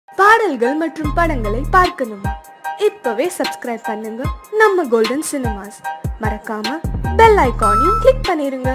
பாடல்கள் மற்றும் படங்களை பார்க்கணுமா? இப்பவே சப்ஸ்கிரைப் பண்ணுங்க நம்ம கோல்டன் சினிமாஸ். மறக்காம பெல் ஐகானையும் கிளிக் பண்ணிருங்க.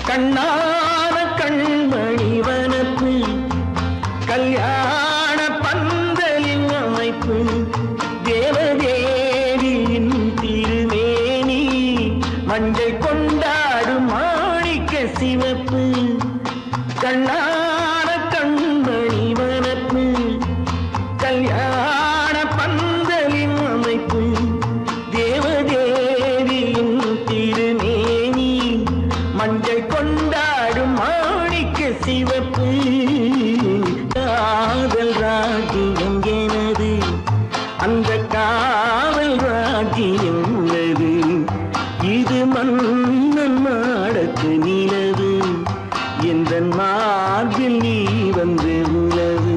கண்ணான கண்மணி வனப்பு கல்யாண பந்தலின் அமைப்பு தேவதேவியின் திருமேனி மஞ்சள் கொண்டாடும் மாணிக்க சிவப்பு. கண்ணான கண்மணி வனப்பு கல்யாண பந்தலின் அமைப்பு தேவதேவியின் திருமேனி மஞ்சள் கொண்டாடும் மாணிக்க சிவப்பு. காதல் ராஜ்யம் எனது, அந்த காவல் ராஜ்யம் உள்ளது. இது மன்னன் மாடத்து நிலவு, எந்த மார்பில் நீ வந்து உலவு.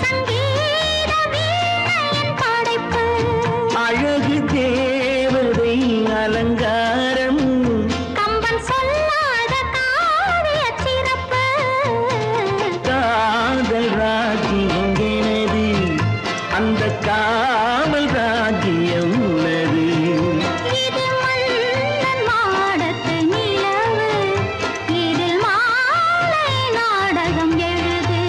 சங்கீத வீணையின் படைப்பு அழகு தேவதை அலங்காரம் கம்பன் சொல்லாத காவிய சிறப்பு காதல் ராஜ்யம் எனது அந்த காவல் ராஜ்யம் உள்ளது இது மன்னன் மாடத்து நிலவு இதில் மாலை நாடகம் எழுது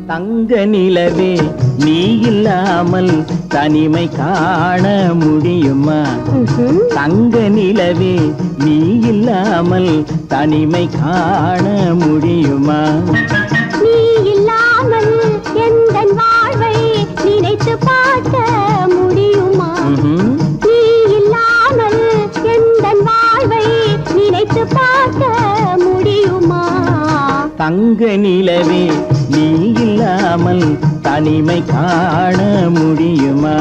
தங்க நிலவே நீ இல்லாமல் தனிமை காண முடியுமா தங்க நிலவே நீ இல்லாமல் தனிமை காண முடியுமா நீ இல்லாமல் எந்தன் வாழ்வை நினைத்து பார்க்க முடியுமா நீ இல்லாமல் எந்தன் வாழ்வை நினைத்து பார்க்க முடியுமா தங்க நிலவே நீ இல்லாமல் தனிமை காண முடியுமா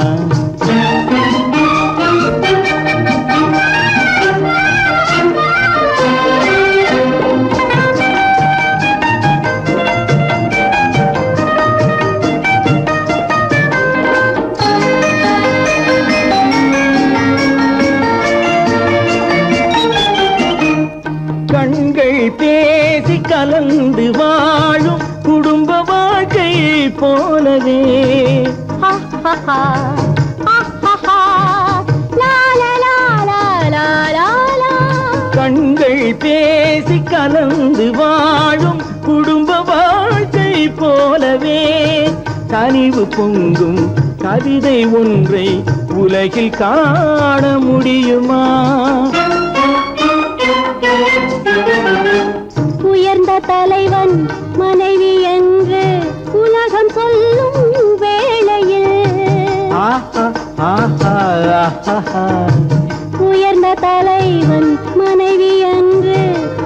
கண்கள் பேசி கலந்து வாழும் குடும்ப வாழ்க்கை போலவே கண்கள் பேசி கலந்து வாழும் குடும்ப வாழ்க்கை போலவே கனிவு பொங்கும் கவிதை ஒன்றை உலகில் காண முடியுமா உயர்ந்த தலைவன் மனைவி என்று உலகம் சொல்லும் வேளையில் உயர்ந்த தலைவன் மனைவி என்று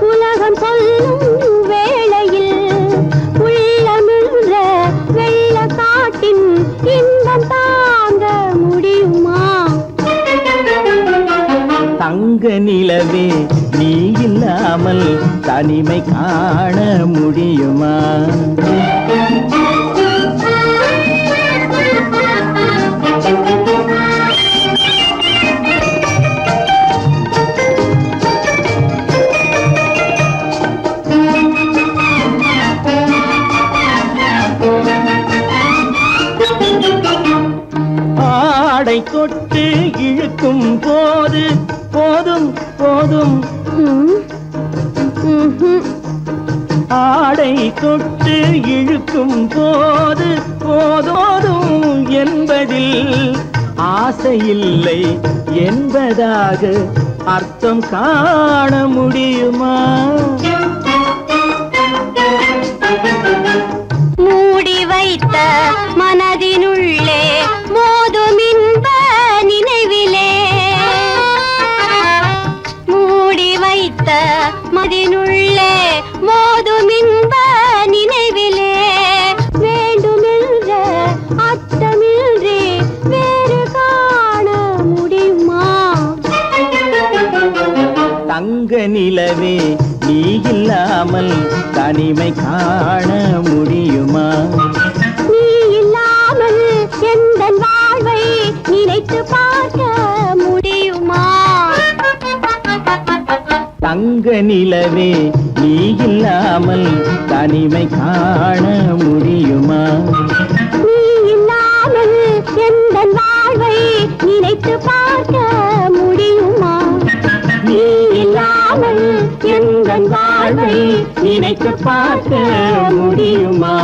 உலகம் சொல்லும் வேளையில் உள்ளமிழ்ற வெள்ள காட்டின் இன்பம் தாங்க முடியுமா தங்க நிலவே நீ இல்லாமல் தனிமை காண முடியுமா ஆடை தொட்டு இழுக்கும் போது போதும் போதும் ஆடை தொட்டு இழுக்கும் போது போதோதும் என்பதில் ஆசையில்லை என்பதாக அர்த்தம் காண முடியுமா மூடி வைத்த மனதினுள்ளே மோதும் இன்ப நினைவிலே மூடி வைத்த மதினுள்ளே மோதும் இன்ப நினைவிலே வேண்டுமென்ற அர்த்தமின்றி வேறு காண முடியுமா தங்க நிலவே நீ இல்லாமல் தனிமை காண முடியுமா நீ இல்லாமல் எந்தன் வாழ்வை நினைத்து பார்க்க முடியுமா தங்க நிலவே நீ இல்லாமல் தனிமை காண முடியுமா நீ இல்லாமல் எந்தன் வாழ்வை நினைத்து பார்க்க முடியுமா நீ இல்லாமல் எந்தன் வாழ்வை நினைத்து பார்க்க முடியுமா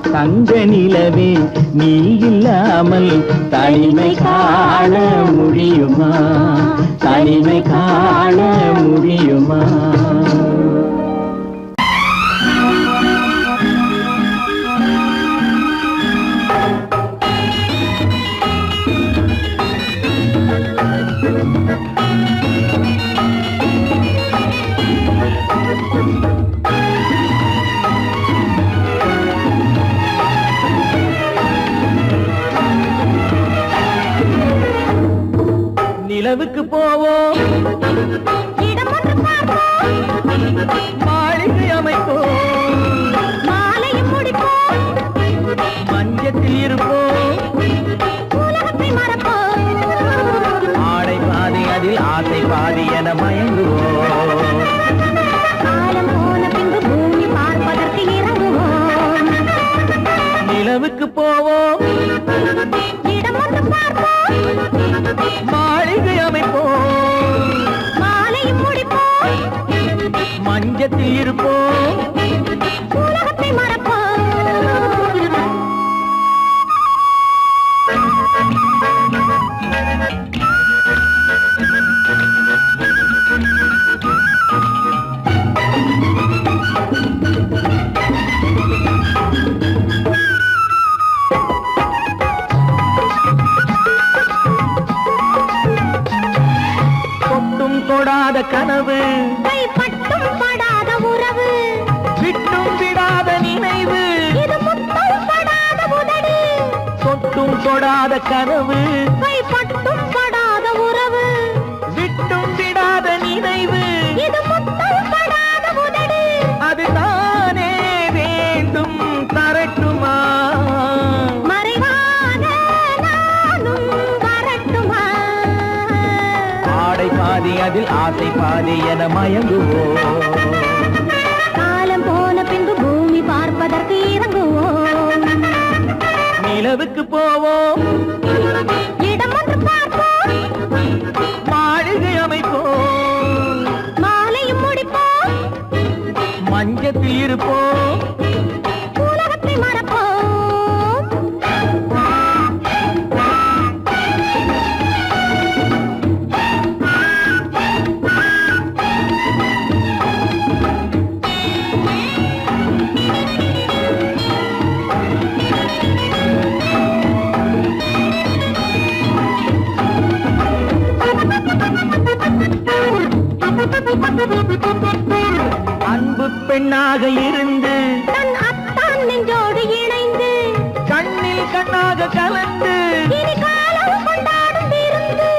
தங்க நிலவே நீ இல்லாமல் தனிமை காண முடியுமா தனிமை காண முடியுமா நிலவுக்கு போவோம், இடம் ஒன்று பார்ப்போம், மாளிகை அமைப்போம், மாலையும் முடிப்போம், மஞ்சத்தில் இருப்போம், உலகத்தை மறப்போம். ஆடை பாதி அதில் ஆசை பாதி என மயங்குவோம். காலம் போன பின்பு பூமி பார்ப்பதற்கு இறங்குவோம். நிலவுக்கு போவோம், இடம் ஒன்று பார்ப்போம், மாளிகை அமைப்போம், மாலையும் முடிப்போம், மஞ்சத்தில் இருப்போம், உலகத்தை மறப்போம். தொட்டும் தொடாத கனவு, கைப்பட்டும் படாத உறவு, விட்டும் விடாத நினைவு, இது முத்தம் படாத உதடு, தொட்டும் தொடாத கனவு, கைப்பட்டும் படாத உறவு, விட்டும் விடாத நினைவு, இது முத்தம் படாத உதடு. அதுதானே வேண்டும் தரட்டுமா, மறைவாக நானும் வரட்டுமா? ஆடை பாதி அதில் ஆசை பாதி என மயங்குவோம். காலம் போன பின்பு பூமி பார்ப்பதற்கு இறங்குவோம். நிலவுக்கு போவோம், இடம் ஒன்று பார்ப்போம், மாளிகை அமைப்போம், மாலையும் முடிப்போம், மஞ்சத்தில் இருப்போம், உலகத்தை மறப்போம். அன்பு பெண்ணாக இருந்து தன் அத்தான் நெஞ்சோடு இணைந்து கண்ணில் கண்ணாக கலந்து, இனி காலம் கொண்டாடும் விருந்து.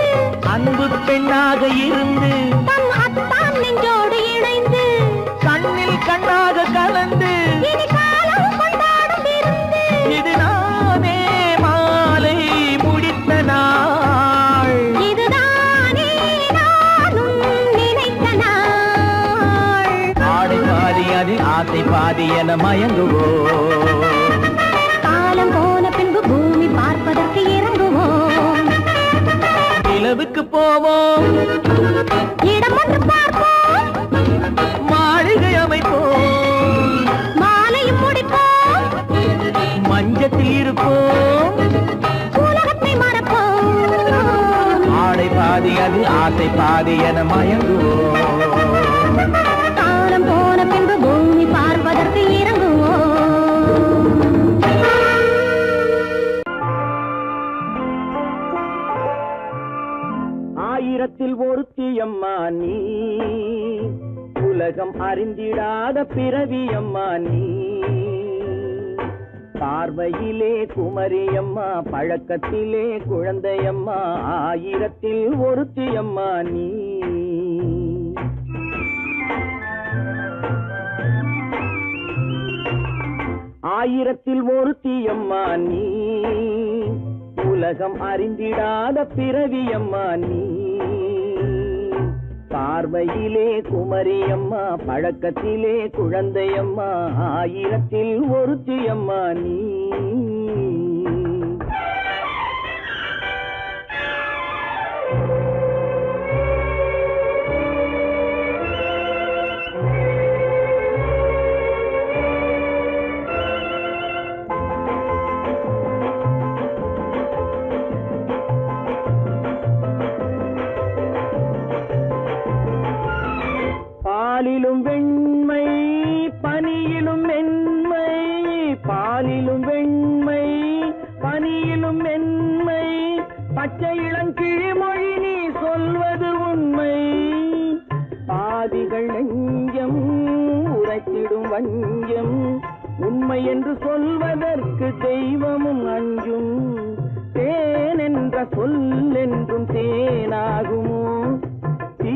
அன்பு பெண்ணாக இருந்து தன் அத்தான் நெஞ்சோடு இணைந்து கண்ணில் கண்ணாக கலந்து, இனி காலம் கொண்டாடும் விருந்து. இது நானே மாலை முடித்த நாள், இதுதானே நானும் நினைத்த நாள். ஆடை பாதி அதில் ஆசை பாதி என மயங்குவோம். காலம் போன பின்பு பூமி பார்ப்பதற்கு இறங்குவோம். நிலவுக்கு போவோம், இடம் ஒன்று பார்ப்போம், மாளிகை அமைப்போம், மாலையும் முடிப்போம், மஞ்சத்தில் இருப்போம், உலகத்தை மறப்போம். ஆடை பாதி அதில் ஆசை பாதி என மயங்குவோம். காலம் போன பின்பு பூமி பார்ப்பதற்கு இறங்குவோம். ஆயிரத்தில் ஒருத்தியம்மா நீ, உலகம் அறிந்திடாத பிறவியம்மா நீ, பார்வையிலே குமரியம்மா, பழக்கத்திலே குழந்தையம்மா, ஆயிரத்தில் ஒருத்தியம்மா நீ. ஆயிரத்தில் ஒருத்தியம்மா நீ, உலகம் அறிந்திடாத பிறவியம்மா நீ, பார்வையிலே குமரியம்மா, பழக்கத்திலே குழந்தையம்மா, ஆயிரத்தில் ஒருத்தியம்மா நீ. பாலிலும் வெண்மை பனியிலும் மென்மை, பாலிலும் வெண்மை பனியிலும் மென்மை, பச்சை இளங்கிழிமொழி நீ சொல்வது உண்மை, பாதிகள் நெஞ்சம் உரைத்திடும் வஞ்சம், உண்மை என்று சொல்வதற்கு தெய்வமும் அஞ்சும், தேன் என்ற சொல் என்றும் தேனாகுமோ, தீ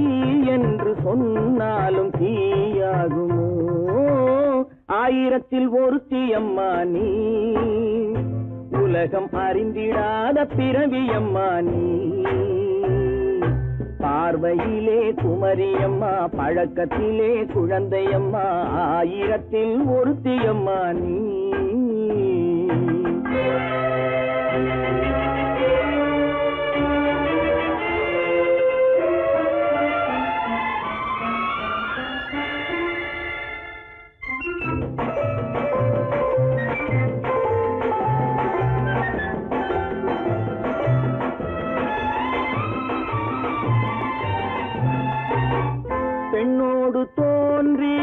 என்று சொன்னாலும் தீயாகுமோ, ஆயிரத்தில் ஒருத்தி அம்மா நீ, உலகம் அறிந்திடாத பிறவியம்மா நீ. பார்வையிலே குமரியம்மா, பழக்கத்திலே குழந்தையம்மா, ஆயிரத்தில் ஒருத்தியம்மா நீ. பெண்ணோடு தோன்றி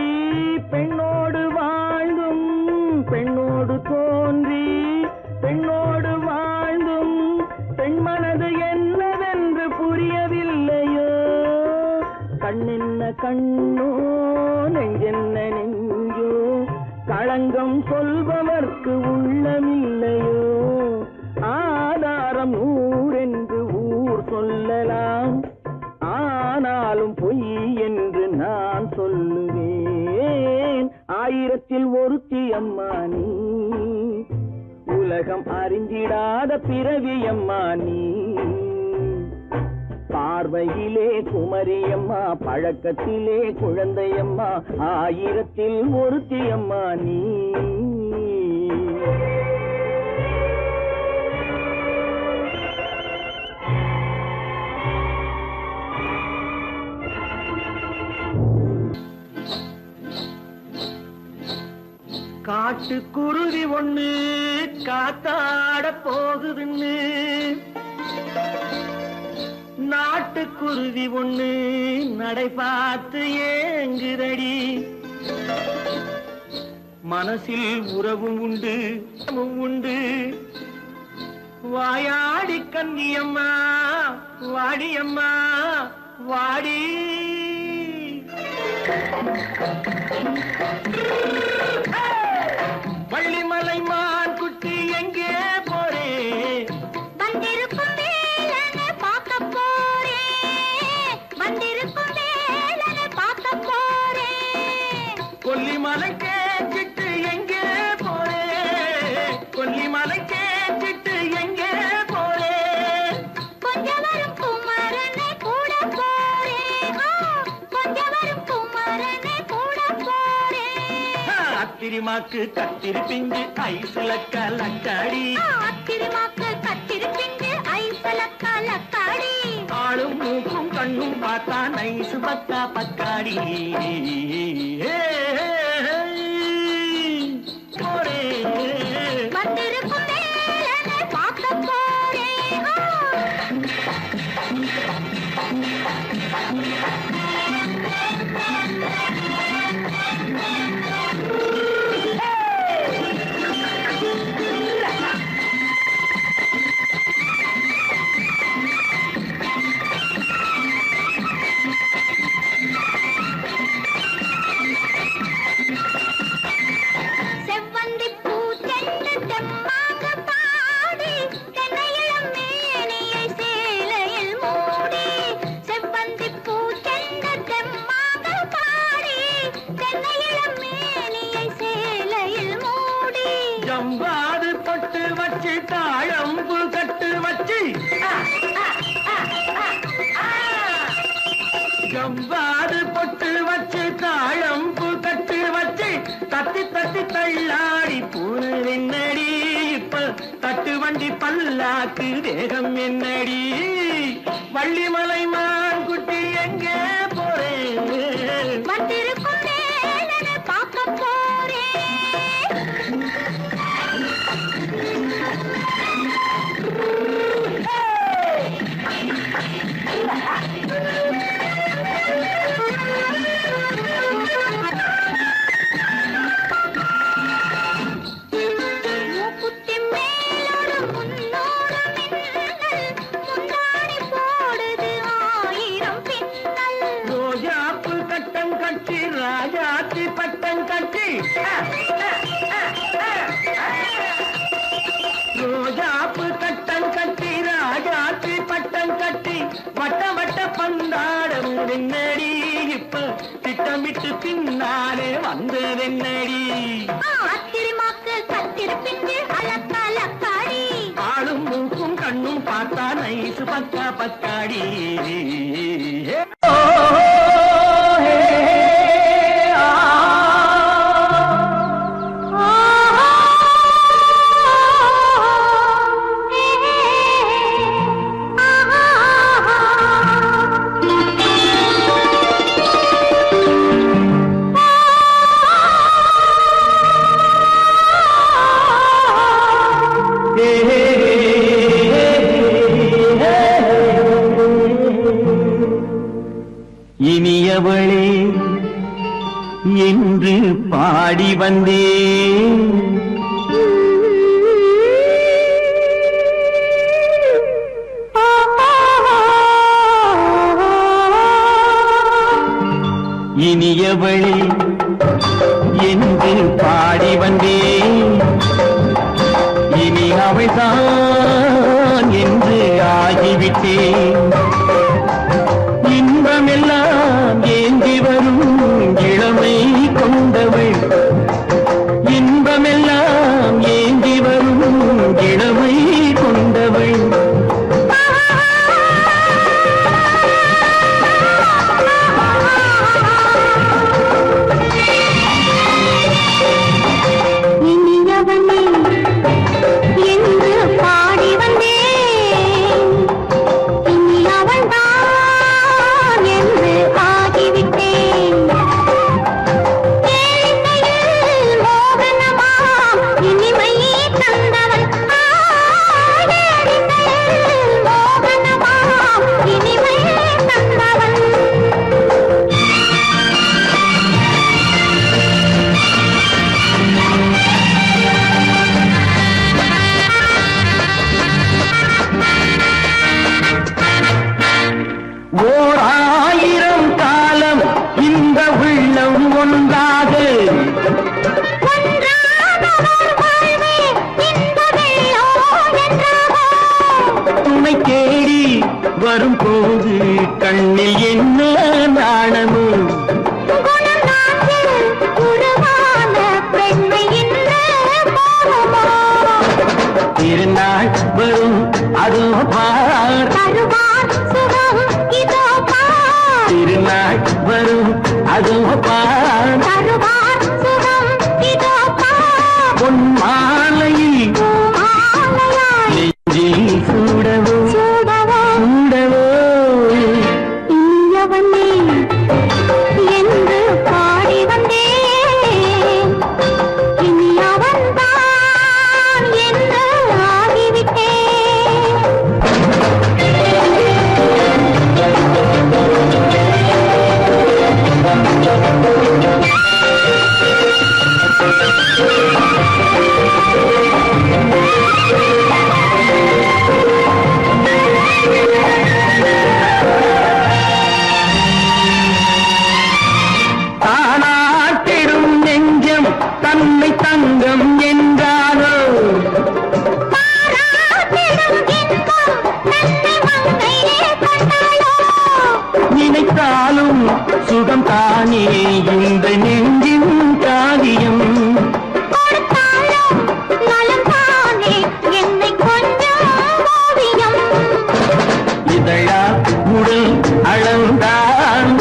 பெண்ணோடு வாழ்ந்தும், பெண்ணோடு தோன்றி பெண்ணோடு வாழ்ந்தும், பெண் மனது என்னவென்று புரியவில்லையோ, கண்ணென்ன கண்ணோ நெஞ்சென்ன நெஞ்சோ, களங்கம் சொல்பவர்க்கு உள்ளமில்லையோ, ஆதாரம் ஊரென்று ஊர் சொல்லலாம், ஆனாலும் பொய் என்று நான் சொல்லுவேன், ஆயிரத்தில் ஒருத்தி அம்மா நீ, உலகம் அறிந்திடாத பிறவி அம்மா நீ. பார்வையிலே குமரியம்மா, பழக்கத்திலே குழந்தையம்மா, ஆயிரத்தில் ஒருத்தி அம்மா நீ. காட்டுக்குருவி ஒண்ணு காத்தாட போகுதுன்னு, நாட்டுக்குருவி ஒண்ணு நடை பார்த்து ஏங்குதடி, மனசில் உறவும் உண்டு உண்டு, வாயாடி கன்னியம்மா வாடியம்மா வாடி. வள்ளிமலை மான் குட்டி எங்கே போறே, வந்திருக்கும் வேலனை பார்க்க போறேன், வந்திருக்கும் வேலனை பார்க்க போறேன். கொல்லிமலை கேச்சிட்டு எங்கே போறே, கொல்லிமலை கேச்சிட்டு எங்கே போறே, கொஞ்சம் வரும் குமரனை கூட போறேன், கொஞ்சம் வரும் குமரனை கூட போறேன். அத்திரிமாக்கு கத்திரி பிஞ்சு ஐசுல கலக்காடி, அத்திரிமாக்கு கத்திரி பிஞ்சு ஐசல கலக்காடி, ஆளும் மூக்கும் கண்ணும் பார்த்தா நைசு பக்கா பக்காடி. போரே வந்திருக்கும் வேலனை பார்க்க போறேன். செவ்வந்தி பூச்செண்டு தெம்மாக பாடி, தென்னையிளம் மேனியை சேலையில் மூடி, செவ்வந்தி பூச்செண்டு தெம்மாக பாடி, தென்னையிளம் மேனியை சேலையில் மூடி, ஜம்பாது பொட்டு வச்சு தாழம்பு கட்டு வச்சு, ஜம்பாது பொட்டு வச்சு தாழம்பு கட்டு வச்சு, தத்தி தத்தி தள்ளாடி பூரு என்னடி, இப்ப தட்டு வண்டி பல்லாக்கு வேகம் என்னடி, வள்ளிமலை மான் குட்டி எங்கே போறேன், வந்திருக்கும் வேலனை பார்க்க போறேன். மூக்குத்தி மேலோடு முன்னோடு மின்னல், முந்தாடி போடுது ஆயிரம் பின்னல், ரோஜாப்பு கட்டம் கட்டி ராஜாத்தி பட்டம் கட்டி, ரோஜா என்னடி இப்ப திட்டமிட்டு பின்னாலே வந்ததென்னடி ஆத்திரமாக்கு கத்திருப்பின்று அலக்காடி ஆளும் மூக்கும் கண்ணும் பார்த்தா நைசு பக்கா பக்காடி இனியவளே என்று பாடி வந்தேன் இனியவளே என்று பாடி வந்தேன் இனி அவள்தான் என்று ஆகிவிட்டேன் இன்பமெல்லாம் ஏந்தி வரும் இளமை கொண்டவள் இன்பமெல்லாம் ஏந்தி வரும் இளமை கொண்டவள் இனியவனே என்று பாடி வந்தேன் இனி அவள்தான் என்று ஆகிவிட்டேன் கேளிக்கையில் மோகனமா இனிமை தந்தவன் கேளிக்கையில் மோகனமா இனிமை தந்தவன் ஓர் ஆயிரம் காலம் இந்த உள்ளம் ஒன்றாக துணை தேடி வரும்போது கண்ணில் என்ன நாணமும் திருநாள் வரும் அதோ பார் திருநாள் வரும் அதோ பார் பொன் மாலையில் நெஞ்சில் சூடவோ சூடவோ என்று பாடி வந்தேன் இனி அவன்தான் என்று ஆகிவிட்டேன் தானாட்டிடும் நெஞ்சம் தன்னை தங்கம் என்றாரோ நினைத்தாலும் சுகம் தானே இந்த நெஞ்சின் காரியம் இதழா உடல் அளந்தான்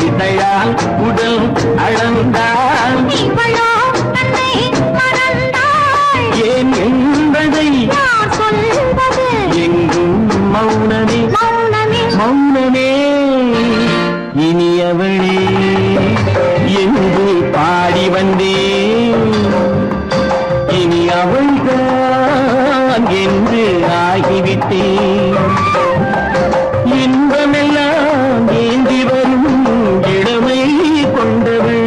இதழால் உடல் அளந்தான் ஏன் என்பதை எங்கும் மௌனமே மௌனமே இனியவளே என்று பாடி வந்தேன் இனி அவள்தான் என்று ஆகிவிட்டேன் இன்பமெல்லாம் ஏந்தி வரும் இளமை கொண்டவள்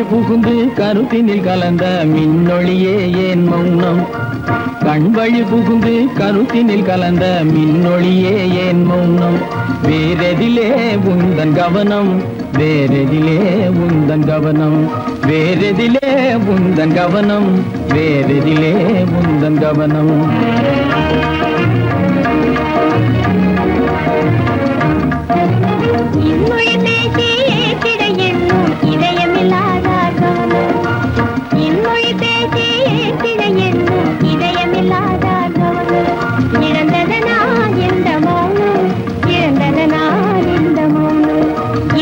புகுந்து கருத்தினில் கலந்த மின்னொளியே ஏன் மௌனம் கண் வழி புகுந்து கருத்தினில் கலந்த மின்னொளியே ஏன் மௌனம் வேறெதிலே உந்தன் கவனம் வேறெதிலே உந்தன் கவனம் வேறெதிலே உந்தன் கவனம் வேறெதிலே உந்தன் கவனம் இன்மொழி பேசி ஏற்றிட எண்ணும் இதயமில்லாதார் கவனம் இன்மொழி பேசி ஏற்றிட எண்ணும் இதயமில்லாதார் கவனம் இழந்ததனா எந்த மௌனம் இழந்ததனா எந்த மௌனம்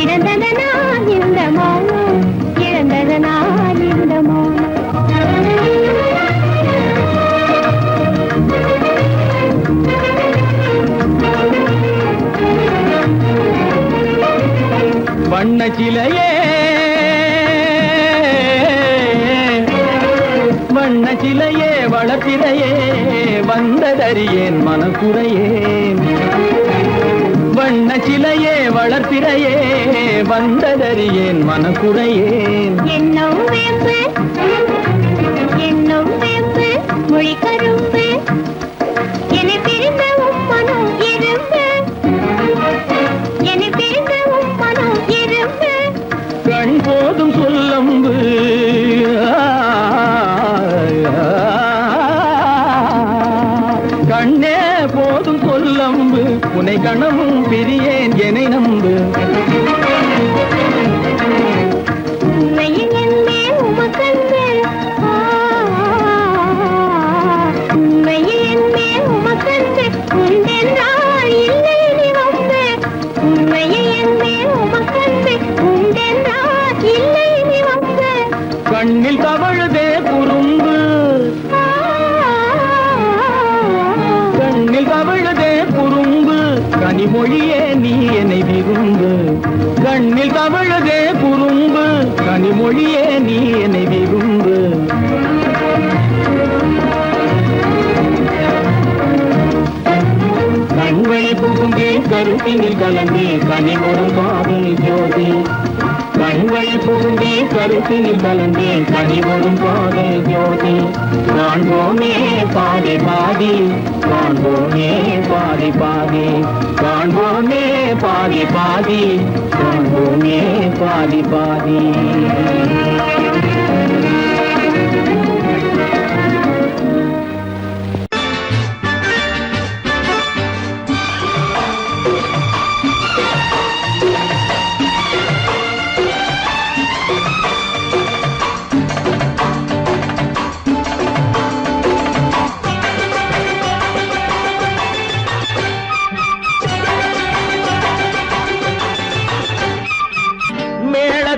இழந்ததனா எந்த மௌனம் இழந்ததனா எந்த மௌனம் வண்ண சிலையே வண்ண சிலையே வளர்ப்பிறையே வந்ததறியேன் மனக்குறையேன் வண்ண சிலையே வளர்ப்பிறையே வந்ததறியேன் மனக்குறையேன் எண்ணம் வேம்பு மொழி கரும்பு என்னை பிரிந்த உம்மனம் இரும்பு என்னை பிரிந்த உம்மனம் இரும்பு கண் போதும் சொல்லம்பு கண்ணே போதும் சொல்லம்பு உனை கணமும் பிரியேன் என்னை நம்பு உண்மையில் என்னே உமக்கன்று உண்மையில் என்னே உமக்கன்று உண்டென்றால் இல்லை நீ வந்து உண்மையில் என்னே உமக்கன்று உண்டென்றால் இல்லை நீ வந்து கண்ணில் தவழுதே குறும்பு கண்ணில் தவழுதே குறும்பு கனிமொழியே நீ என்னை விரும்பு கண்ணில் தவழுதே குறும்பு கனிமொழியே நீ என்னை விரும்பு கண்வழி புகுந்தே கருத்தினில் கலந்தே கனிமொரும் காதல் ஜோதி கண்வழி புகுந்தே கருத்தினில் கலந்தே கனிமொரும் காதல் ஜோதி காண்போமே பாதி பாதி காண்போமே பாதி பாதி காண்போமே பாதி பாதி காண்போமே பாதி பாதி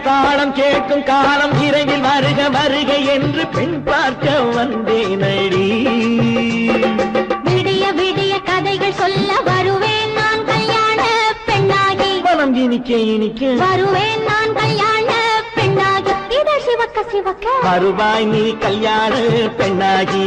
தாளம் கேட்கும் காலம் இரவில் வருக வருக என்று பெண் பார்க்க வந்தேனடி விடிய விடிய கதைகள் சொல்ல வருவேன் நான் கல்யாண பெண்ணாகி மனம் இனிக்க இனிக்க வருவேன் நான் கல்யாண பெண்ணாகி இதழ் சிவக்க சிவக்க வருவாய் நீ கல்யாண பெண்ணாகி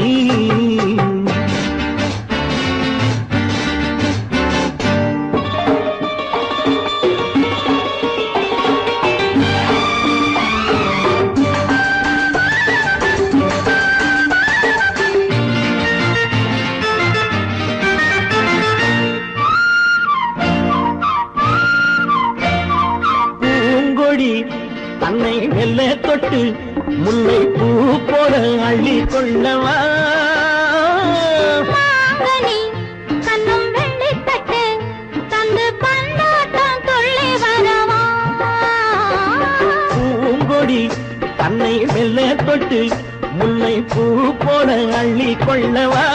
தன்னை மெல்ல தொட்டு முல்லை பூ போல அள்ளி கொள்ளவா கண்ணும் வெள்ளி தட்டு தந்து பந்தாட்டம் தொள்ளி வரவா பூங்கொடி தன்னை மெல்ல தொட்டு முல்லை பூ போல அள்ளி கொள்ளவா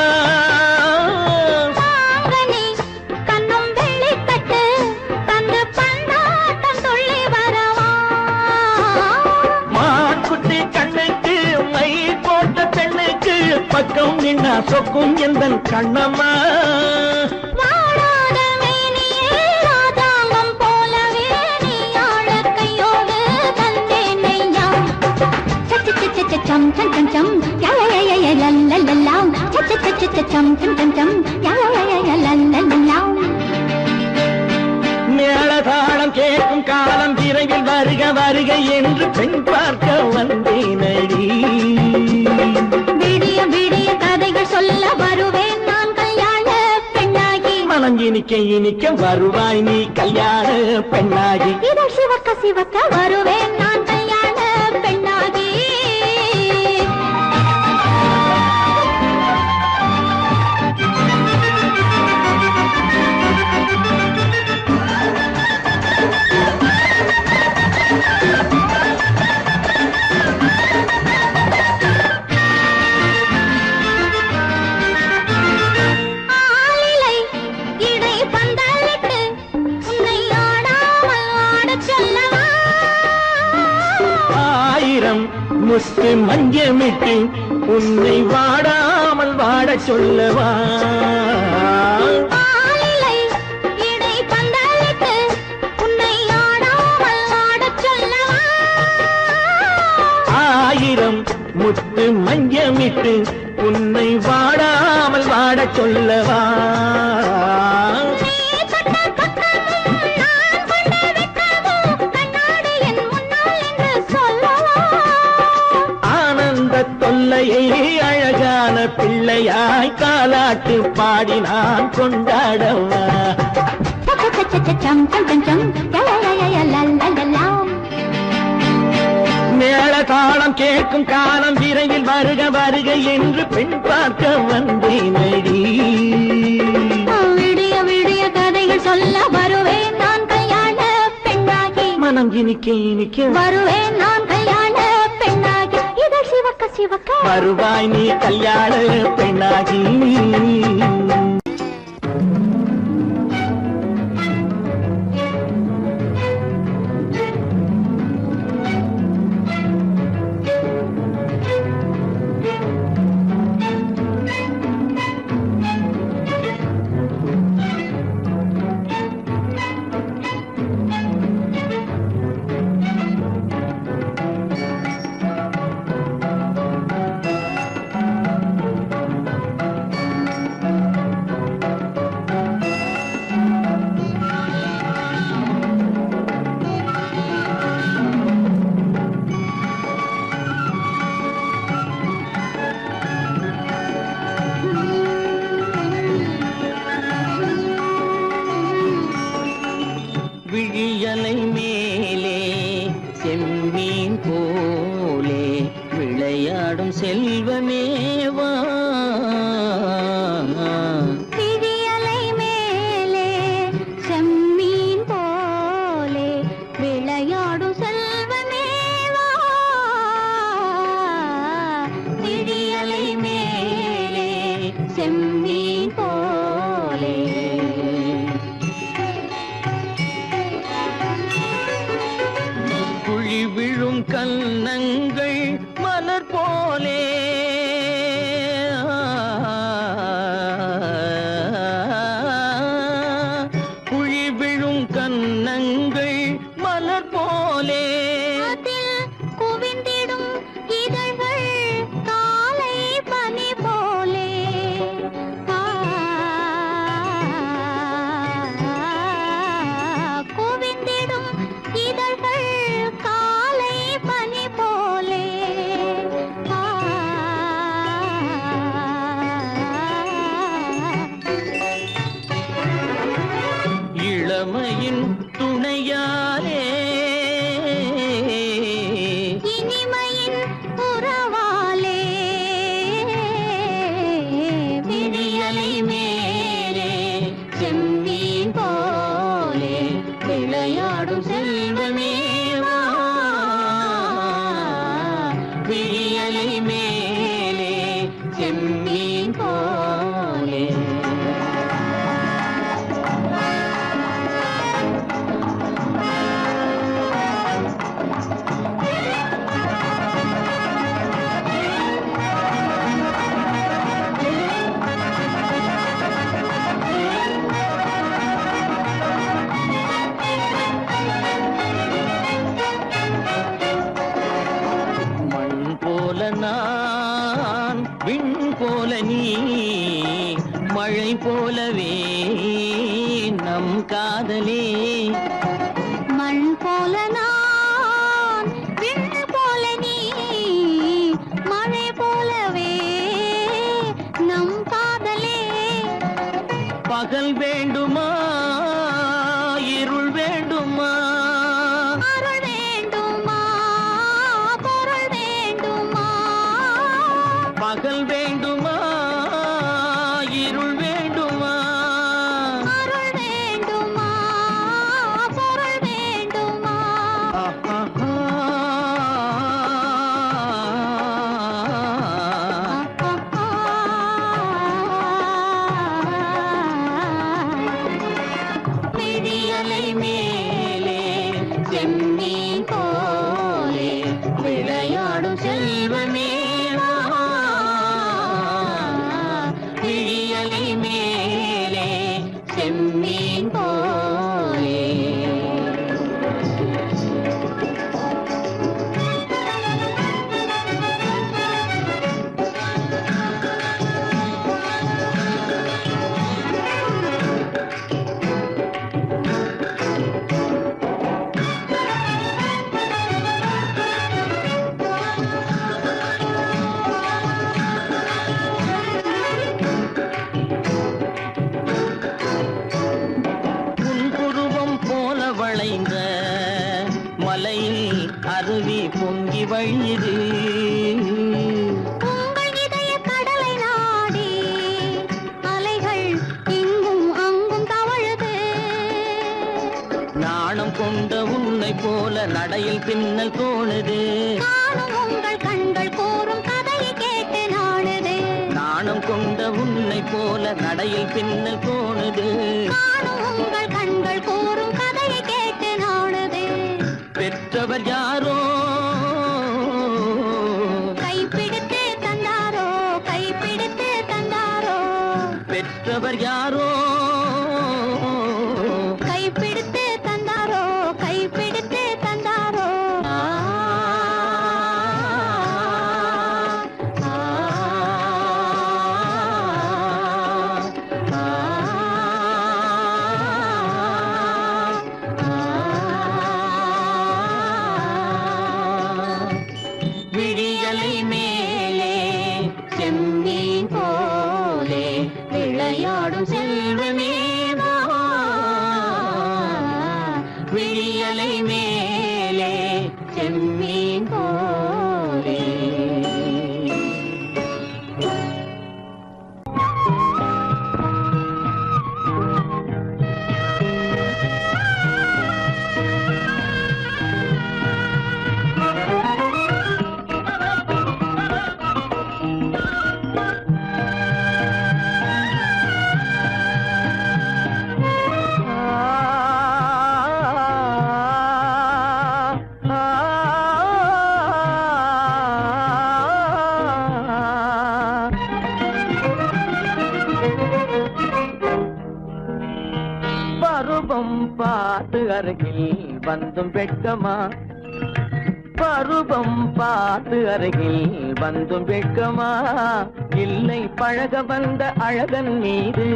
பக்கம் நின்னா சொக்கும் எந்தன் கண்ணம்மா வாடாத மேனியே ராதாங்கம் போலவே நீ ஆழ கையோடு தந்தேன் நெய்யா சச்ச சச்ச சம் சம் சம் சம் யா யா யா யா லல்லல்லா சச்ச சச்ச சம் சம் சம் சம் யா யா யா லல்லல்லா மேளதாளம் கேட்கும் காலம் விரைவில் வருக வருக என்று பெண் பார்க்க வந்தேனடி. விடிய விடிய கதைகள் சொல்ல வருவேன் நான் கல்யாண பெண்ணாகி. மனம் இனிக்க இனிக்க வருவாய் நீ கல்யாண பெண்ணாகி. இதழ் சிவக்க சிவக்க வருவேன் நான் கல்யாண பெண்ணாகி. ஆலிலை இடை பந்தலிட்டு உன்னை ஆடாமல் ஆடச் சொல்லவா? ஆயிரம் முத்து மஞ்சமிட்டு உன்னை வாடாமல் வாடச் சொல்லவா? ஆலிலை இடை பந்தலிட்டு உன்னை ஆடாமல் ஆடச் சொல்லவா? ஆயிரம் முத்து மஞ்சமிட்டு உன்னை வாடாமல் வாடச் சொல்லவா? நீ தொட்ட பக்கமும் நான் கொண்ட வெட்கமும் கண்ணாடி என் முன்னால் என்று சொல்லவா? ஆனந்த தொல்லையை அழகான பிள்ளையாய் காலாட்டு பாடி நான் கொண்டாடவா? சம் சம் சம் சம் லலலலலலலலலாம். மேள தாளம் கேட்கும் காலம் விரைவில் வருக வருக என்று பெண் பார்க்க வந்தேனடி. விடிய விடிய கதைகள் சொல்ல வருவேன் நான் கல்யாண பெண்ணாகி. மனம் இனிக்க இனிக்க வருவேன் நான் கல்யாண பெண்ணாகி. இதழ் சிவக்க சிவக்க வருவாய் நீ கல்யாண பெண்ணாகி. விழியலை மேலே செம்மீன் போலே விளையாடும் செல்வமேவா? விழியலை மேலே செம்மீன் போலே விளையாடும் செல்வமேவா? விழியலை மேலே செம்மீன் போலே குழி விழும் கன்னங்கள் மலர் போலே குழி விழும் கன்னங்கள் மலர் போலே அதில் குவிந்திடும் இதழ்கள் காலை பனி போலே. குவிந்திடும் இதழ்கள் காலை பனி போலே. இளமையின் துணையாலே இனிமையின் உறவாலே விழியலை மேலே செம்மீன் போலே விளையாடும் செல்வமேவா? விழியலை மேலே செம்மீன் போலே நான் விண் போல நீ மழை போலவே நம் காதலே மண் போல நான், விண் போல நீ, மழை போலவே நம் காதலே. பகல் வேண்டுமா இருள் வேண்டுமா, அருள் வேண்டுமா பொருள் வேண்டுமா, பகல் வேண்டுமா இருள் வேண்டுமா, அருள் வேண்டுமா பொருள் வேண்டுமா. விடியலை மேலே செம்மீன் போலே விளையாடும் செல்வமே வா. விடியலை மேலே செம்மீன் போலே. புன்புருவம் போல வளைந்த மலையில் அருவி பொங்கி வழியுது. உங்கள் இதய கடலை நாடி அலைகள் இங்கும் அங்கும் தவழுது. நாணம் கொண்ட உன்னை போல நடையில் பின்னல் தோணுது. காணும் உங்கள் கண்கள் கூறும் கதையை கேட்டு நாடுது. நாணம் கொண்ட உன்னை போல நடையில் பின்னல் தோணுது. காணும் உங்கள் கண்கள் கூறும் கதையை கேட்டு நாடுது. பெற்றவர் யாரோ கைப்பிடித்து தந்தாரோ கைப்பிடித்து தந்தாரோ, பெற்றவர் யாரோ கைப்பிடித்து தந்தாரோ கைப்பிடித்து தந்தாரோ. ஆ, ஆ, ஆ, விடியலை மேலே செம்மீன் போலே விளையாடும் செல்வமே வா. விடியலை மேலே செம்மீன் போலே. பருவம் பார்த்து அருகில் வந்தும் வெட்கமா, பருவம் பார்த்து அருகில் வந்தும் வெட்கமா, இல்லை பழக வந்த அழகன் மீது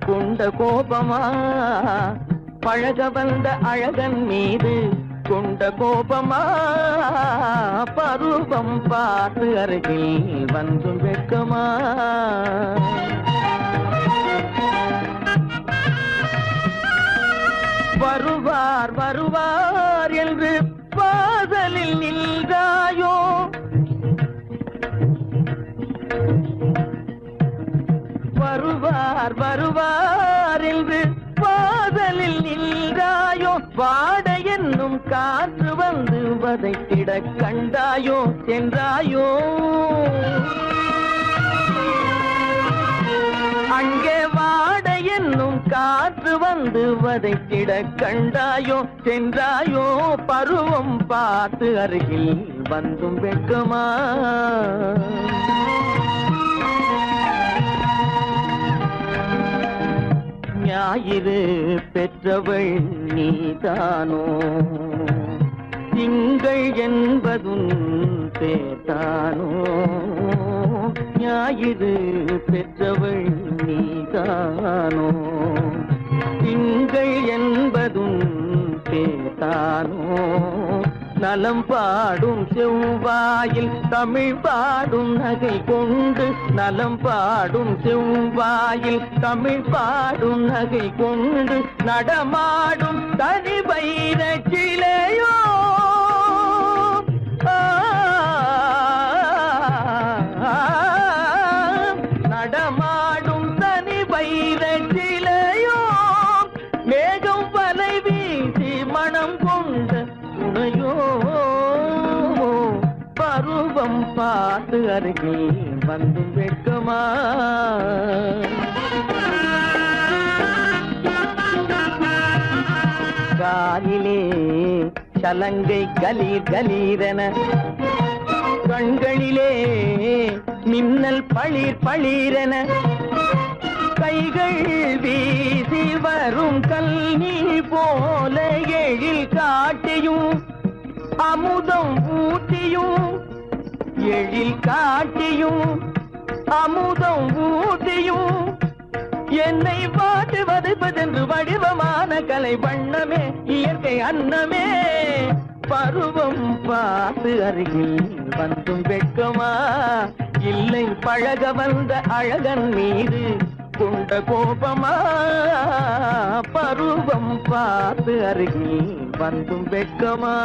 கொண்ட கோபமா, பழக வந்த அழகன் மீது கொண்ட கோபமா, பருவம் பார்த்து அருகில் வந்தும் வெட்கமா. வருவார் வருவார் என்று வாசலில் நின்றாயோ, வருவார் வருவார் என்று வாசலில் நின்றாயோ, வாட என்னும் காற்று வந்து வதைத்திட கண்டாயோ சென்றாயோ, அங்கே வாட என்னும் காற்று வந்து வதைத்திட கண்டாயோ சென்றாயோ, பருவம் பார்த்து அருகில் வந்தும் வெட்கமா. ஞாயிறு பெற்றவள் நீதானோ, திங்கள் என்பதும் பேத்தானோ, ஞாயிறு பெற்றவள் நீதானோ, திங்கள் என்பதும் பேத்தானோ. தானோ நலம் பாடும் செவ்வாயில் தமிழ் பாடும் நகை கொண்டு நலம் பாடும் செவ்வாயில் தமிழ் பாடும் நகை கொண்டு நடமாடும் தனி வைர சிலையோ நடமாடும் தனி வைர சிலையோ மேகம் வலை வீசி மனம் கொண்ட துணையோ பருவம் பார்த்து அருகில் வந்து வெட்கமா காலிலே சலங்கை கலீர் கலீரென கண்களிலே மின்னல் பளிர் பளிரென கைகள் வீசி வரும் கல்வி போல எழில் காட்டியும் அமுதம் ஊட்டியும் எழில் காட்டியும் அமுதம் ஊட்டியும் என்னை பாட்டு வதைப்பதென்று வடிவமான கலை வண்ணமே இயற்கை அன்னமே பருவம் பார்த்து அருகில் வந்தும் வெட்கமா இல்லை பழக வந்த அழகன் மீது கொண்ட கோபமா பருவம் பார்த்து அருகில் வந்தும் வெட்கமா